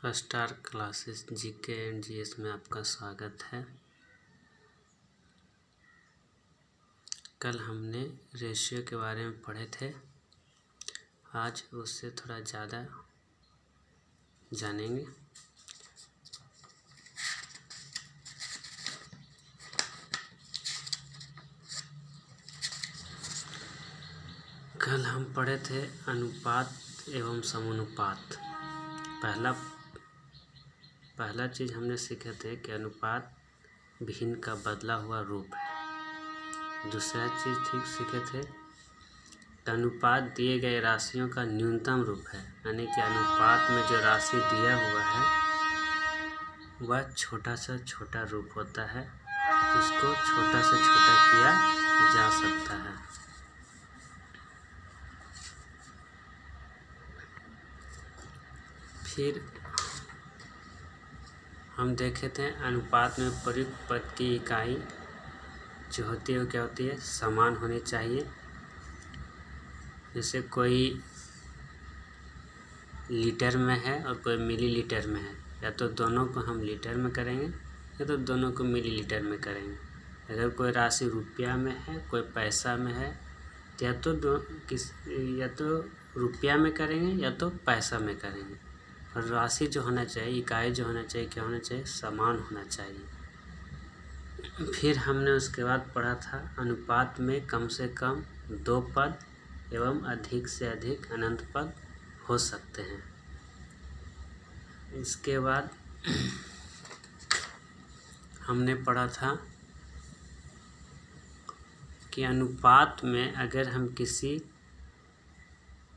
Star classes GK and GS में आपका स्वागत है। कल हमने रेशियो के बारे में पढ़े थे, आज उससे थोड़ा ज़्यादा जानेंगे। कल हम पढ़े थे अनुपात एवं समानुपात। पहला चीज़ हमने सीखे थे कि अनुपात भिन्न का बदला हुआ रूप है। दूसरा चीज़ सीखे थे कि अनुपात दिए गए राशियों का न्यूनतम रूप है, यानी कि अनुपात में जो राशि दिया हुआ है वह छोटा से छोटा रूप होता है, उसको छोटा से छोटा किया जा सकता है। फिर हम देखे थे अनुपात में प्रयुक्त पद की इकाई जो होती है वो क्या होती है, समान होनी चाहिए। जैसे कोई लीटर में है और कोई मिलीलीटर में है, या तो दोनों को हम लीटर में करेंगे या तो दोनों को मिलीलीटर में करेंगे। अगर कोई राशि रुपया में है, कोई पैसा में है, या तो रुपया में करेंगे या तो पैसा में करेंगे। और राशि जो होना चाहिए, इकाई जो होना चाहिए, क्या होना चाहिए, समान होना चाहिए। फिर हमने उसके बाद पढ़ा था अनुपात में कम से कम 2 पद एवं अधिक से अधिक अनंत पद हो सकते हैं। इसके बाद हमने पढ़ा था कि अनुपात में अगर हम किसी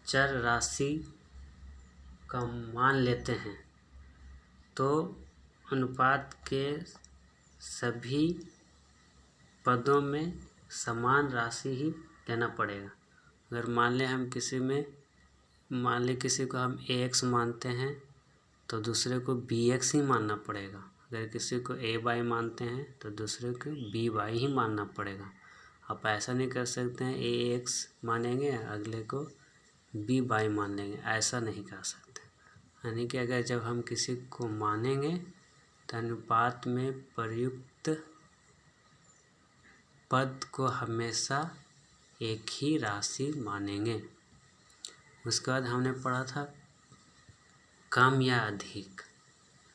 चर राशि का मान लेते हैं तो अनुपात के सभी पदों में समान राशि ही लेना पड़ेगा। अगर मान लें किसी को हम ax मानते हैं तो दूसरे को bx ही मानना पड़ेगा। अगर किसी को ay मानते हैं तो दूसरे को by ही मानना पड़ेगा। आप ऐसा नहीं कर सकते हैं ax मानेंगे अगले को by मान लेंगे, ऐसा नहीं कर सकते। यानी कि अगर जब हम किसी को मानेंगे तो अनुपात में प्रयुक्त पद को हमेशा एक ही राशि मानेंगे। उसके बाद हमने पढ़ा था कम या अधिक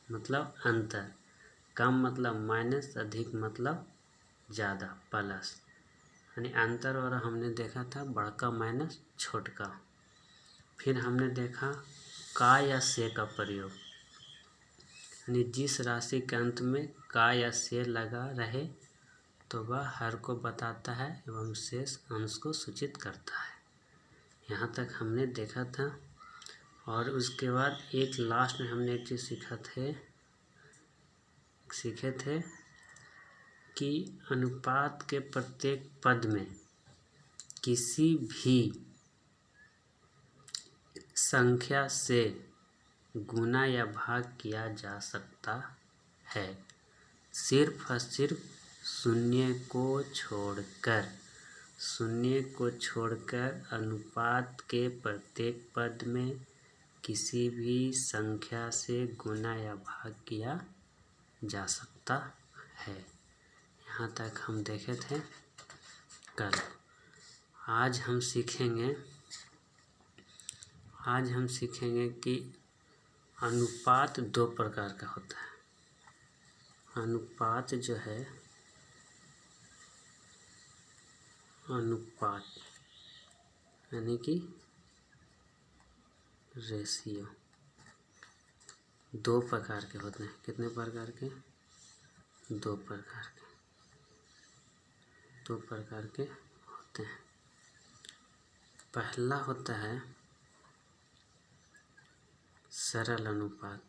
मतलब अंतर। कम मतलब माइनस, अधिक मतलब ज़्यादा प्लस, यानी अंतर। और हमने देखा था बड़का माइनस छोटका। फिर हमने देखा का या से का प्रयोग, यानी जिस राशि के अंत में का या से लगा रहे तो वह हर को बताता है एवं शेष अंश को सूचित करता है। यहाँ तक हमने देखा था। और उसके बाद एक लास्ट में हमने एक चीज़ सीखे थे कि अनुपात के प्रत्येक पद में किसी भी संख्या से गुना या भाग किया जा सकता है, सिर्फ और सिर्फ शून्य को छोड़कर अनुपात के प्रत्येक पद में किसी भी संख्या से गुना या भाग किया जा सकता है। यहाँ तक हम देखे थे कल। आज हम सीखेंगे कि अनुपात 2 प्रकार का होता है। अनुपात जो है, अनुपात यानी कि रेशियो 2 प्रकार के होते हैं। कितने प्रकार के? 2 प्रकार के होते हैं। पहला होता है सरल अनुपात,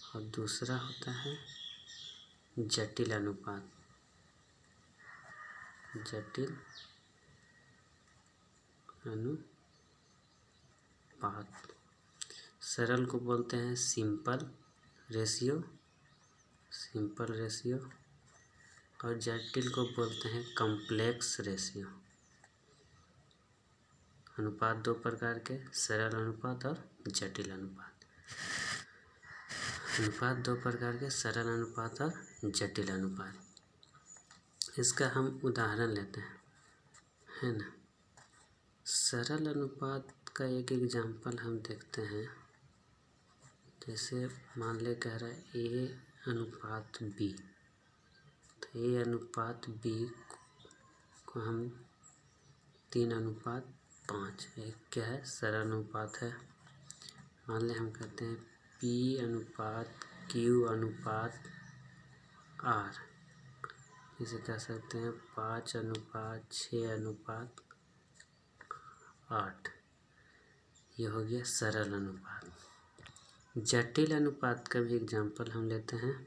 और दूसरा होता है जटिल अनुपात, सरल को बोलते हैं सिंपल रेशियो, और जटिल को बोलते हैं कॉम्प्लेक्स रेशियो। अनुपात दो प्रकार के, सरल अनुपात और जटिल अनुपात। अनुपात दो प्रकार के, सरल अनुपात और जटिल अनुपात। इसका हम उदाहरण लेते हैं, है ना। सरल अनुपात का एक एग्जाम्पल हम देखते हैं। जैसे मान ले कह रहा है ए अनुपात बी, तो ए अनुपात बी को हम 3:5, एक क्या है, सरल अनुपात है। मान ले हम कहते हैं P अनुपात Q अनुपात R, इसे कह सकते हैं 5:6:8, ये हो गया सरल अनुपात। जटिल अनुपात का भी एग्जाम्पल हम लेते हैं।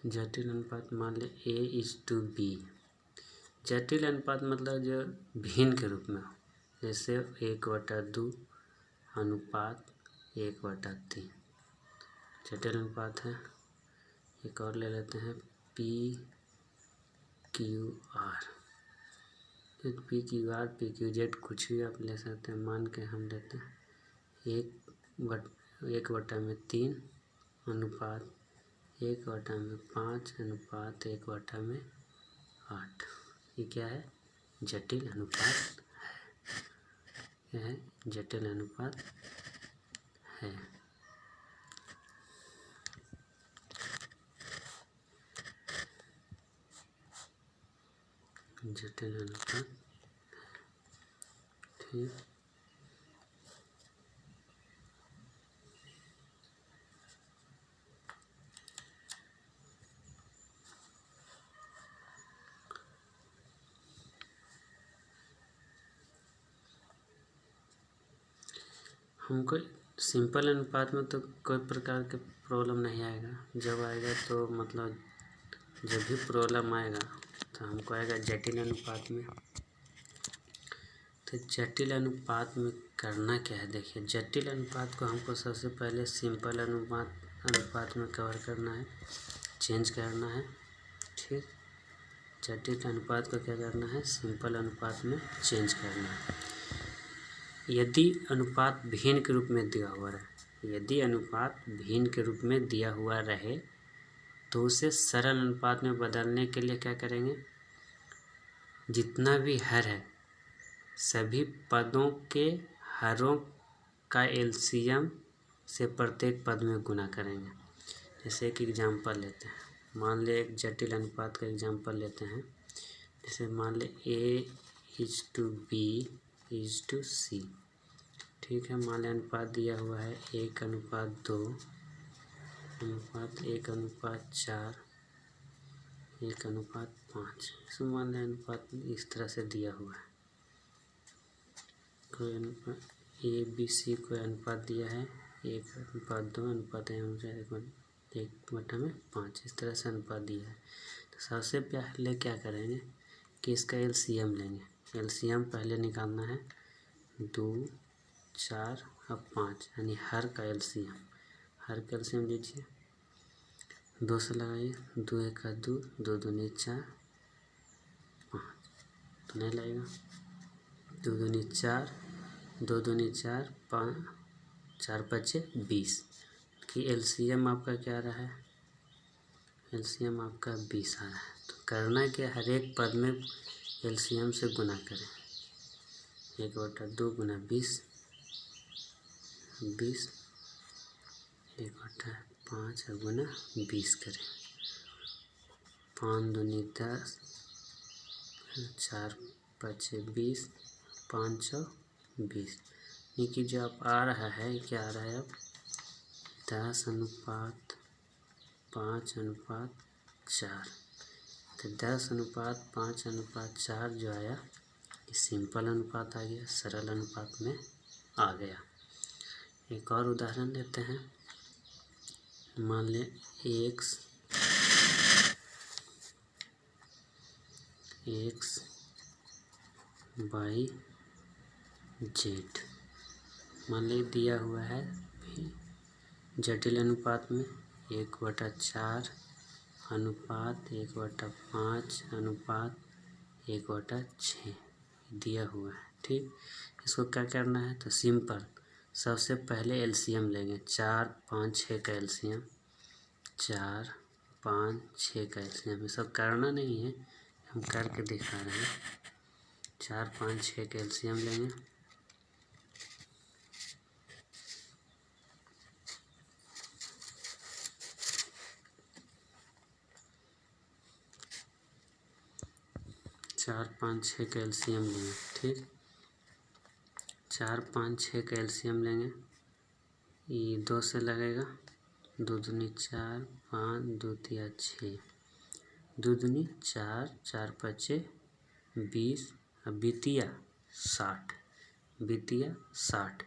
जटिल अनुपात मान ले A:B। जटिल अनुपात मतलब जो भिन्न के रूप में हो, जैसे 1/2 अनुपात 1/3, जटिल अनुपात है। एक और ले लेते हैं PQR। PQR PQZ कुछ भी आप ले सकते हैं। मान के हम लेते हैं 1/3 अनुपात 1/5 अनुपात 1/8। ये क्या है, जटिल अनुपात है। यह है जटिल अनुपात है। जटिल अनुपात, ठीक। हमको सिंपल अनुपात में तो कोई प्रकार के प्रॉब्लम नहीं आएगा। जब आएगा तो मतलब जब भी प्रॉब्लम आएगा तो हमको आएगा जटिल अनुपात में। तो जटिल अनुपात में करना क्या है, देखिए जटिल अनुपात को हमको सबसे पहले सिंपल अनुपात में कवर करना है, चेंज करना है, ठीक। जटिल अनुपात को क्या करना है, सिंपल अनुपात में चेंज करना है। यदि अनुपात भिन्न के रूप में दिया हुआ रहे, यदि अनुपात भिन्न के रूप में दिया हुआ रहे तो उसे सरल अनुपात में बदलने के लिए क्या करेंगे, जितना भी हर है सभी पदों के हरों का एलसीएम से प्रत्येक पद में गुना करेंगे। जैसे एक एग्जांपल लेते हैं, मान ले एक जटिल अनुपात का एग्जांपल लेते हैं। जैसे मान ले A:B:C, ठीक है। मान ले अनुपात दिया हुआ है 1:2 अनुपात 1:4 1:5। इसमें मान लें अनुपात इस तरह से दिया हुआ है। कोई अनुपात ABC को अनुपात दिया है 1:2 अनुपात 1/5, इस तरह से अनुपात दिया है। तो सबसे पहले क्या करेंगे कि इसका एलसीएम लेंगे। एलसीएम पहले निकालना है 2, 4 और 5, यानी हर का एलसीएम। हर का एलसीएम लीजिए, 2 से लगाइए, 2 × 2, 2 दूनी 4, 5 तो नहीं लगेगा। 2 दूनी 4, 2 दूनी 4, 5, 4 5 20 कि एलसीएम आपका क्या आ रहा है, एलसीएम आपका 20 आ रहा है। तो करना क्या, हर एक पद में एलसीएम से गुना करें। 1/2 गुना 20, 1/5 गुना 20 करें। 5 दूनी 10, 4 5 20, 520। ये कि जो आप आ रहा है, क्या आ रहा है अब 10:5:4। तो 10:5:4 जो आया ये सिंपल अनुपात आ गया, सरल अनुपात में आ गया। एक और उदाहरण लेते हैं। मान लें x y z, मान लें दिया हुआ है जटिल अनुपात में 1/4 अनुपात 1/5 अनुपात 1/6 दिया हुआ है। ठीक, इसको क्या करना है तो सिंपल, सबसे पहले एलसीएम लेंगे। 4, 5, 6 का एलसीएम, 4, 5, 6 का एलसीएम। ये सब करना नहीं है, हम करके दिखा रहे हैं। 4, 5, 6 का एलसीएम लेंगे। चार, 5, 6 का एलसीएम लेंगे। ठीक, 4, 5, 6 का एलसीएम लेंगे। ये 2 से लगेगा, 2 दूनी 4, 5, 2 तिया 6, 2 दूनी 4, 4 पचे 20, अब बीतिया 60, बीतिया 60।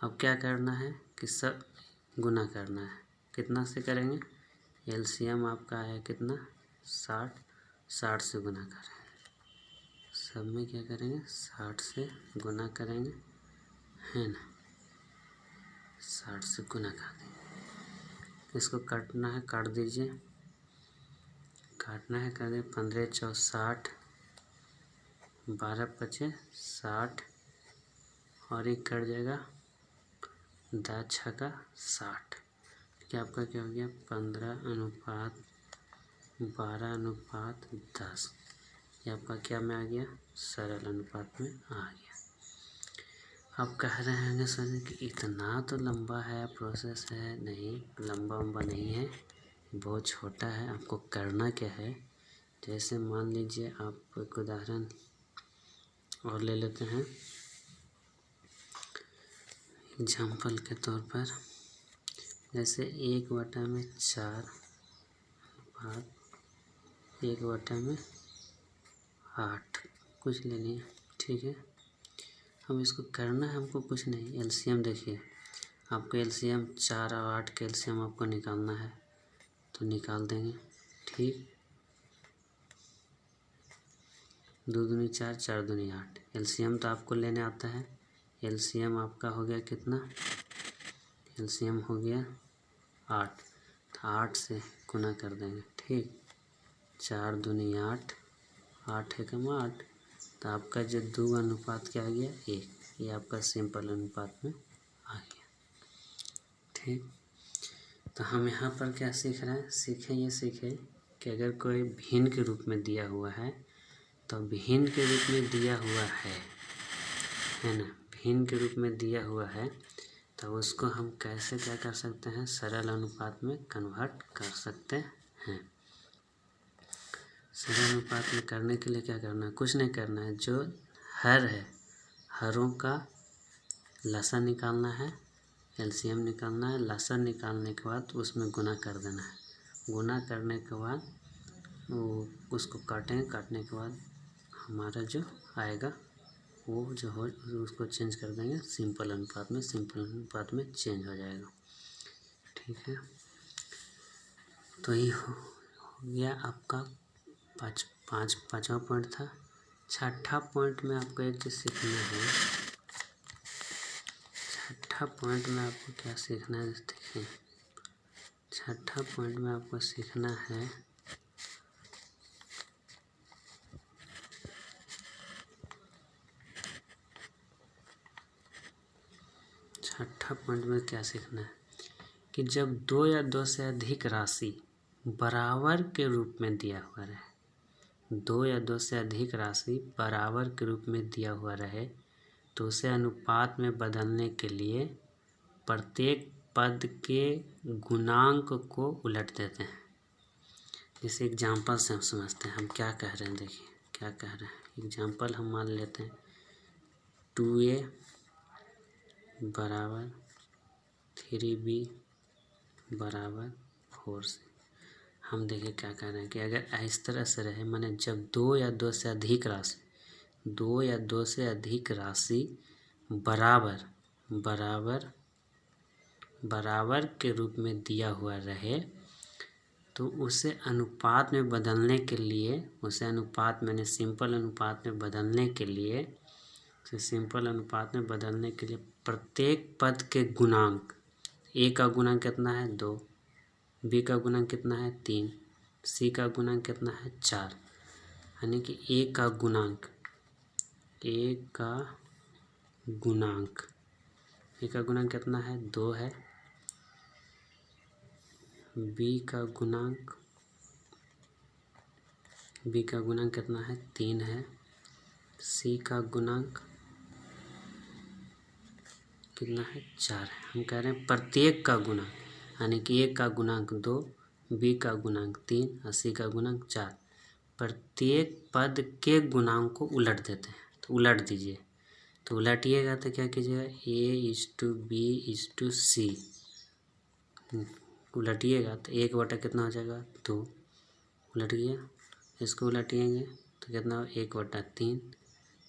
अब क्या करना है कि सब गुना करना है। कितना से करेंगे, एलसीएम आपका है कितना 60, 60 से गुना करेंगे। सब में क्या करेंगे 60 से गुना करेंगे, है ना, 60 से गुना कर देंगे। इसको काटना है, काट दीजिए, काटना है, कर दे 15 चौ 60, 12 पचे 60, और एक कट जाएगा 10 छका 60। क्या आपका क्या हो गया 15:12:10। ये आपका क्या में आ गया, सरल अनुपात में आ गया। अब कह रहे हैं सर कि इतना तो लंबा है प्रोसेस है, नहीं लंबा वंबा नहीं है, बहुत छोटा है। आपको करना क्या है, जैसे मान लीजिए आप एक उदाहरण और ले लेते हैं एग्जाम्पल के तौर पर। जैसे 1/4 भाग 1/8 कुछ ले लिए, ठीक है। अब इसको करना है हमको कुछ नहीं, एलसीएम देखिए, आपको एलसीएम 4 और 8 का एलसीएम आपको निकालना है, तो निकाल देंगे। ठीक, 2 दूनी 4, 4 दूनी 8, एलसीएम तो आपको लेने आता है। एलसीएम आपका हो गया कितना, एलसीएम हो गया 8, तो 8 से गुना कर देंगे। ठीक, 4 दूनी 8, 8 एकम 8, तो आपका जो 2 अनुपात क्या आ गया 1, ये आपका सिंपल अनुपात में आ गया। ठीक, तो हम यहाँ पर क्या सीख रहे हैं, सीखें कि अगर कोई भिन्न के रूप में दिया हुआ है, तो भिन्न के रूप में दिया हुआ है ना, भिन्न के रूप में दिया हुआ है, तो उसको हम कैसे क्या कर सकते हैं, सरल अनुपात में कन्वर्ट कर सकते हैं। सरल अनुपात में करने के लिए क्या करना है, कुछ नहीं करना है, जो हर है हरों का लसा निकालना है, एलसीएम निकालना है। लसा निकालने के बाद उसमें गुना कर देना है। गुना करने के बाद वो उसको काटेंगे, काटने के बाद हमारा जो आएगा वो जो हो उसको चेंज कर देंगे सिंपल अनुपात में, सिंपल अनुपात में चेंज हो जाएगा। ठीक है, तो ये हो गया आपका पाँचवा पॉइंट था। छठा पॉइंट में आपको एक चीज़ सीखना है। छठा पॉइंट में आपको क्या सीखना है, देखिए छठा पॉइंट में आपको सीखना है छठा पॉइंट में क्या सीखना है कि जब 2 या 2 से अधिक राशि बराबर के रूप में दिया हुआ रहे, 2 या 2 से अधिक राशि बराबर के रूप में दिया हुआ रहे, तो उसे अनुपात में बदलने के लिए प्रत्येक पद के गुणांक को उलट देते हैं। जैसे एग्जाम्पल से हम समझते हैं हम क्या कह रहे हैं, देखिए क्या कह रहे हैं। एग्जाम्पल हम मान लेते हैं 2a बराबर 3b बराबर 4 से। हम देखिए क्या कह रहे हैं कि अगर इस तरह से रहे, माने जब 2 या 2 से अधिक राशि, 2 या 2 से अधिक राशि बराबर के रूप में दिया हुआ रहे, तो उसे अनुपात में बदलने के लिए, उसे अनुपात मैंने सिंपल अनुपात में बदलने के लिए, उसे सिंपल अनुपात में बदलने के लिए प्रत्येक पद के गुणांक, ए का गुणांक कितना है 2, बी का गुणांक कितना है 3, सी का गुणांक कितना है 4, यानी कि ए का गुणांक, ए का गुणांक कितना है 2 है, बी का गुणांक कितना है 3 है, सी का गुणांक कितना है 4 है। हम कह रहे हैं प्रत्येक का गुणांक, यानी कि ए का गुणांक 2, बी का गुणांक 3 और सी का गुणांक 4, प्रत्येक पद के गुणांक को उलट देते हैं। तो उलट दीजिए, तो उलटिएगा तो क्या कीजिएगा A/B/C, उलटिएगा तो 1 बटा कितना हो जाएगा 2, उलट गया। इसको उलटिएंगे तो कितना 1/3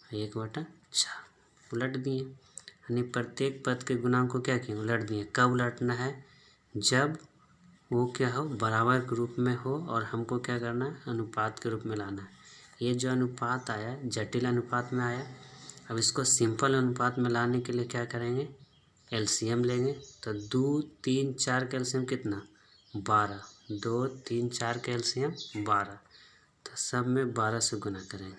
और 1/4, उलट दिए। यानी प्रत्येक पद के गुणांक को क्या किए उलट दिए। कब उलटना है, जब वो क्या हो बराबर के रूप में हो और हमको क्या करना है अनुपात के रूप में लाना है। ये जो अनुपात आया जटिल अनुपात में आया, अब इसको सिंपल अनुपात में लाने के लिए क्या करेंगे एलसीएम लेंगे। तो 2, 3, 4 का एलसीएम कितना 12, 2, 3, 4 का एलसीएम 12, तो सब में 12 से गुना करेंगे,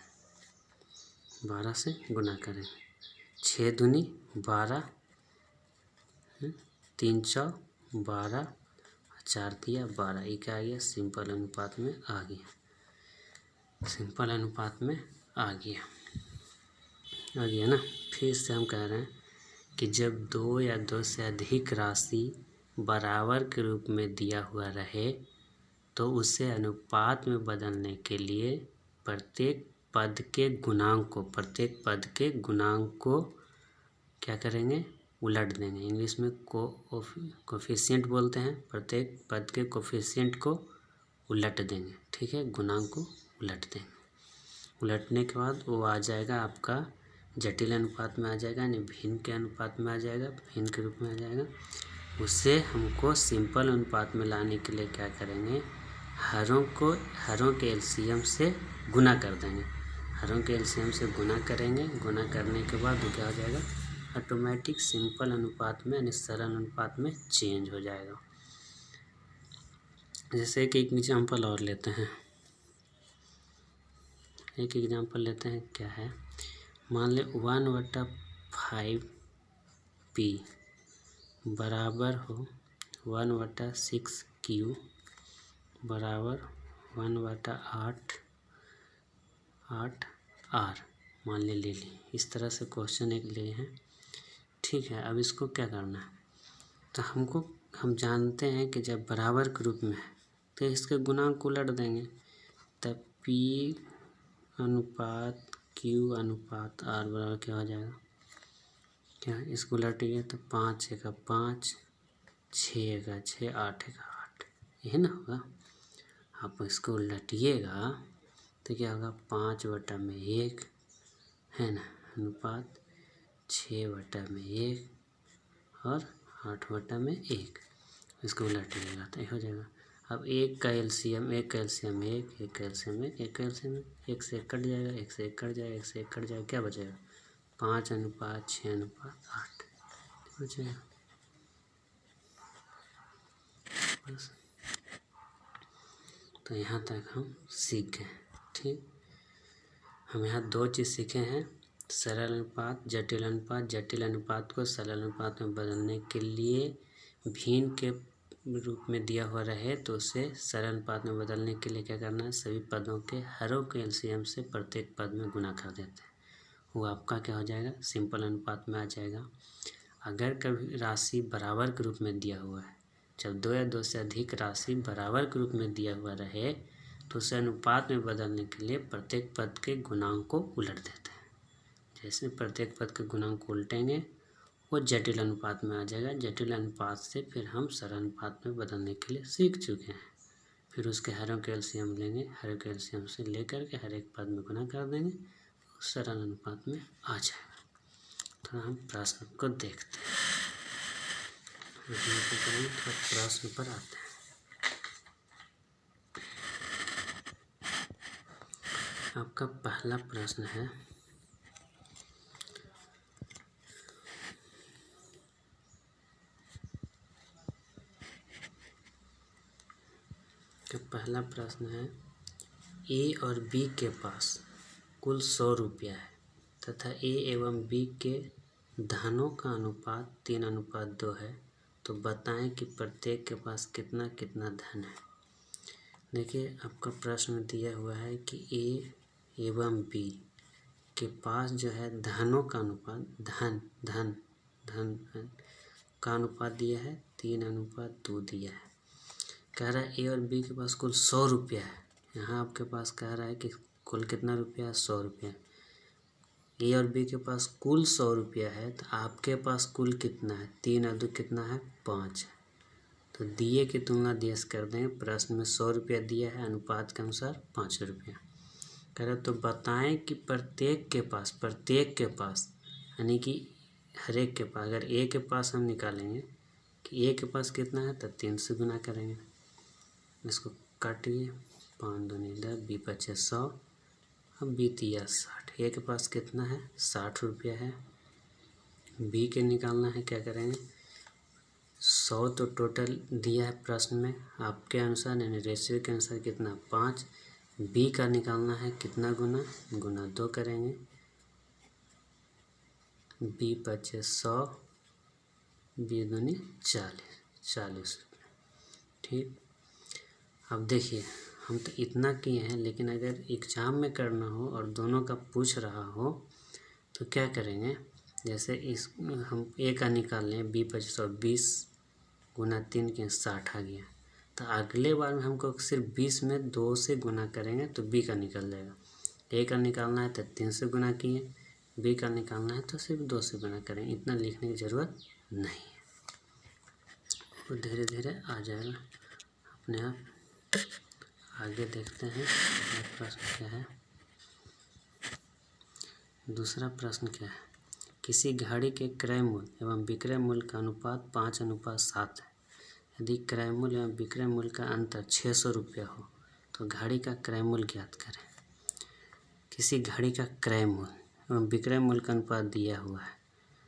12 से गुना करेंगे। 6 दूनी 12, 3 चौ 12, 4 दिया 12, ये क्या आ गया सिंपल अनुपात में आ गया, सिंपल अनुपात में आ गया ना। फिर से हम कह रहे हैं कि जब 2 या 2 से अधिक राशि बराबर के रूप में दिया हुआ रहे तो उसे अनुपात में बदलने के लिए प्रत्येक पद के गुणांक को क्या करेंगे उलट देंगे। इंग्लिश में कोफिशिएंट बोलते हैं, प्रत्येक पद के कोफिशिएंट को उलट देंगे। ठीक है, गुणांक को उलट देंगे। उलटने के बाद वो आ जाएगा आपका जटिल अनुपात में आ जाएगा, यानी भिन्न के अनुपात में आ जाएगा, भिन्न के रूप में आ जाएगा। उसे हमको सिंपल अनुपात में लाने के लिए क्या करेंगे हरों के एलसीएम से गुना कर देंगे, हरों के एलसीएम से गुना करेंगे। गुना करने के बाद वो क्या हो जाएगा ऑटोमेटिक सिंपल अनुपात में यानी सरल अनुपात में चेंज हो जाएगा। जैसे एक एग्जाम्पल और लेते हैं, एक एग्जाम्पल लेते हैं क्या है, मान ले 1/5p बराबर हो 1/6q बराबर 1/8r मान ले ली। इस तरह से क्वेश्चन एक लिए हैं। ठीक है, अब इसको क्या करना है, तो हम जानते हैं कि जब बराबर के रूप में है तो इसके गुणांक को उलट देंगे। तब p अनुपात q अनुपात r बराबर क्या हो जाएगा, क्या इसको उलटिए तो 5 का 5, 6 का 6, 8 का 8, यही ना होगा। आप इसको उलटिएगा तो क्या होगा 5/1 है ना, अनुपात 6/1 और 8/1, इसको उलटिएगा तो हो जाएगा। अब एक का एलसीएम 1, एक से 1 कट जाएगा, 1 से 1 कट जाएगा, 1 से 1 कट जाएगा, क्या बचेगा 5/6/8 बचेगा। बस, तो यहाँ तक हम सीख गए। ठीक, हम यहाँ 2 चीज़ सीखे हैं, सरल अनुपात जटिल अनुपात। जटिल अनुपात को सरल अनुपात में बदलने के लिए भिन्न के रूप में दिया हुआ रहे तो उसे सरल अनुपात में बदलने के लिए क्या करना है, सभी पदों के हरों के एलसीएम से प्रत्येक पद में गुना कर देते हैं, वो आपका क्या हो जाएगा सिंपल अनुपात में आ जाएगा। अगर कभी राशि बराबर के रूप में दिया हुआ है, जब 2 या 2 से अधिक राशि बराबर के रूप में दिया हुआ रहे तो उसे अनुपात में बदलने के लिए प्रत्येक पद के गुणांक को उलट देते हैं। जैसे प्रत्येक पद के गुणांक को उल्टेंगे वो जटिल अनुपात में आ जाएगा। जटिल अनुपात से फिर हम सरल अनुपात में बदलने के लिए सीख चुके हैं। फिर उसके हरों के एलसीएम लेंगे, हरों के एलसीएम से लेकर के हर एक पद में गुना कर देंगे, सरल अनुपात में आ जाएगा। थोड़ा हम प्रश्न को देखते हैं, थोड़ा प्रश्न पर आते हैं। आपका पहला प्रश्न है, ए और बी के पास कुल 100 रुपया है तथा ए एवं बी के धनों का अनुपात 3:2 है, तो बताएं कि प्रत्येक के पास कितना कितना धन है। देखिए आपका प्रश्न दिया हुआ है कि ए एवं बी के पास जो है धनों का अनुपात धन धन धन का अनुपात दिया है 3:2 दिया है। कह रहा है ए और बी के पास कुल 100 रुपया है। यहाँ आपके पास कह रहा है कि कुल कितना रुपया है, 100 रुपया। ए और बी के पास कुल 100 रुपया है, तो आपके पास कुल कितना है, 3 और 2 कितना है, 5 है। तो दिए की तुलना दिए से कर देंगे। प्रश्न में 100 रुपया दिया है, अनुपात के अनुसार 5 रुपया। कह रहे तो बताएं कि प्रत्येक के पास यानी कि हर एक के पास, अगर ए के पास हम निकालेंगे कि ए के पास कितना है, तो 3 से गुना करेंगे। इसको काटिए, 5 दूनी 10, बी 5 100, अब बी 3 60। ए के पास कितना है, 60 रुपया है। बी के निकालना है, क्या करेंगे, 100 तो टोटल दिया है प्रश्न में आपके अनुसार, यानी रेशियो के अनुसार कितना, 5। बी का निकालना है कितना गुना, गुना 2 करेंगे। बी 5 100, बी दूनी 40 रुपये। ठीक, अब देखिए हम तो इतना किए हैं, लेकिन अगर एग्ज़ाम में करना हो और दोनों का पूछ रहा हो तो क्या करेंगे, जैसे इस हम ए का निकाल लें, बी 520 गुना 3 के 60 आ गया। तो अगले बार में हमको सिर्फ 20 में 2 से गुना करेंगे तो बी का निकल जाएगा। ए का निकालना है तो 3 से गुना किए, बी का निकालना है तो सिर्फ 2 से गुना करेंगे। इतना लिखने की ज़रूरत नहीं है, वो धीरे धीरे आ जाएगा अपने आप। आगे देखते हैं प्रश्न क्या है। दूसरा प्रश्न क्या है, किसी घड़ी के क्रय मूल्य एवं विक्रय मूल्य का अनुपात 5:7 है। यदि क्रय मूल्य एवं विक्रय मूल्य का अंतर 600 रुपया हो तो घड़ी का क्रय मूल्य ज्ञात करें। किसी घड़ी का क्रय मूल्य एवं विक्रय मूल्य का अनुपात दिया हुआ है,